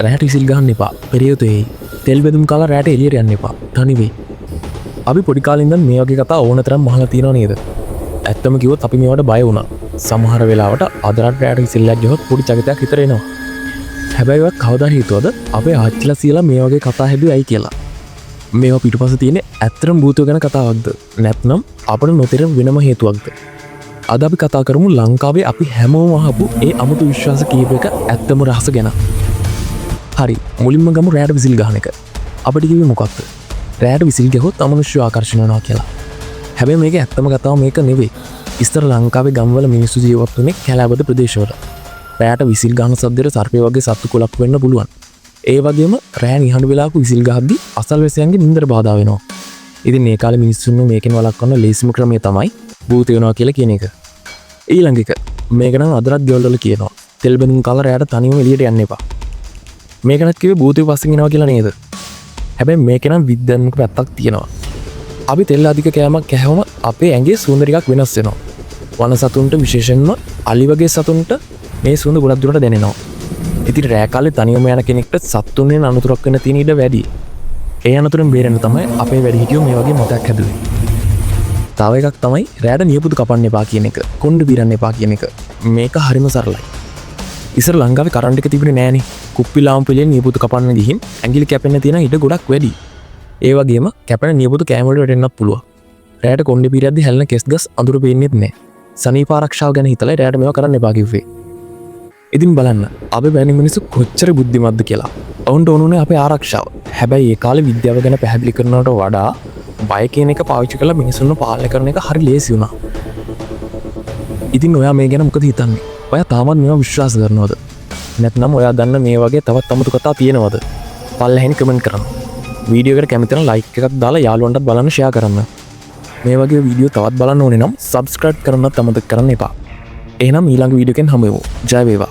රැට whistle ගහන්න එපා. පෙරියොතේ තෙල් බෙදුම් කාලා රැට එළියට යන්න එපා. තනිවෙයි. අපි පොඩි කාලේ ඉඳන් මේ වගේ කතා ඕන තරම් අහලා තියෙනව නේද? ඇත්තම කිව්වොත් අපි මේවට බය වුණා. සමහර වෙලාවට අදරට රැට විසිල්ලක් ගියොත් පොඩි චකිතයක් හිතර එනවා. හැබැයි ඔය කවදා හිතුවද අපේ ආච්චිලා සීලා මේ වගේ කතා හැදුවයි කියලා? මේවා පිටුපස තියෙන්නේ ඇත්තටම භූතය ගැන කතාවක්ද? නැත්නම් අපිට නොතේරෙන වෙනම හේතුවක්ද? අද අපි කතා කරමු ලංකාවේ අපි හැමෝම අහපු ඒ අමුතු විශ්වාස කීපයක ඇත්තම රහස ගැන. හරි, මුලින්ම ගමු රැට විසිල් ගහන එක. අපිට කිව්වේ මොකක්ද? රැට විසිල් ගහුවොත් අමනුෂ්‍ය ආකර්ෂණය වෙනවා කියලා. හැබැයි මේක ඇත්තම කතාව මේක නෙවෙයි. ඉස්තර ලංකාවේ ගම්වල මිනිස්සු ජීවත් වුණේ කැලෑබද ප්‍රදේශවල. රැට විසිල් ගහන සද්දෙට සර්පය වගේ සත්තු කොලක් වෙන්න පුළුවන්. ඒ වගේම රෑ නිහඬ වෙලාවක විසිල් ගහද්දී අසල්වැසියන්ගේ නින්දට බාධා වෙනවා. ඉතින් මේ කාලේ මිනිස්සුන්ව මේකෙන් වළක්වන්න ලේසිම ක්‍රමය තමයි භූත වෙනවා කියලා කියන එක. ඊළඟ එක මේක නම් අදටත් ගෙවල් වල කියනවා. තෙල් බඳුන් කාලා රැට තනියම එළියට යන්න එපා. මේකනත් කිව්වේ භූතය පස්සෙන් එනවා කියලා නේද? හැබැයි මේකේ නම් විද්‍යාත්මක පැත්තක් තියෙනවා. අපි තෙල් අධික කෑමක් කෑවම අපේ ඇඟේ සුවඳ ටිකක් වෙනස් වෙනවා. වන සතුන්ට විශේෂයෙන්ම අලි වගේ සතුන්ට මේ සුවඳ ගොඩක් දුරට දැනෙනවා. ඉතින් රෑ කාලේ තනියම යන කෙනෙක්ට සතුන්ගෙන් අනතුරක් වෙන්න තියෙන ඉඩ වැඩි. ඒ අනතුරෙන් බේරෙන්න තමයි අපේ වැඩිහිටියෝ මේ වගේ මතයක් හැදුවේ. තව එකක් තමයි රෑට නියපොතු කපන්න එපා කියන එක. කොණ්ඩ බිරන්න එපා කියන එක. මේක හරිම සරලයි. ඉස්සර ලංකාවේ කරන්ට් එක තිබුණේ නෑනේ. කුප්පි ලාම්පු එළියෙන් නියපොතු කපන්න ගිහින් ඇඟිලි කැපෙන්න තියෙන ඉඩ ගොඩක් වැඩි. ඒ වගේම කැපෙන නියපොතු කෑම වලට වැටෙන්නත් පුළුවන්. රෑට කොණ්ඩ බිරද්දි හැලෙන කෙස් ගස් අඳුර පේන්නේත් නෑ. සනීප ආරක්ෂාව ගැන හිතලා රෑට මේවා කරන්න එපා කිව්වේ. ඉතින් බලන්න අපේ වැනි මිනිස්සු කොච්චර බුද්ධිමත්ද කියලා. ඔවුන්ට ඕනුනේ අපේ ආරක්ෂාව. හැබැයි ඒ කාලේ විද්‍යාව ගැන පැහැදිලි කරනවට වඩා බය කියන එක පාවිච්චි කරලා මිනිස්සුන්ව පාලනය කරන එක හරි ලේසි වුණා. ඉතින් ඔයා මේ ගැන මොකද හිතන්නේ? ඔයා තාමත් මේවා විශ්වාස කරනවද? නැත්නම් ඔයා දන්න මේ වගේ තවත් අමුතු කතා තියෙනවද? පල්ලෙහෙන් කමෙන්ට් කරන්න. වීඩියෝ එකට කැමති නම් ලයික් එකක් දාලා යාළුවන්ටත් බලන්න ෂෙයා කරන්න. මේ වගේ වීඩියෝ තවත් බලන්න ඕනේ නම් සබ්ස්ක්‍රයිබ් කරන්නත් අමතක කරන්න එපා. එහෙනම් ඊළඟ වීඩියෝ එකෙන් හමු වෙමු. ජය වේවා.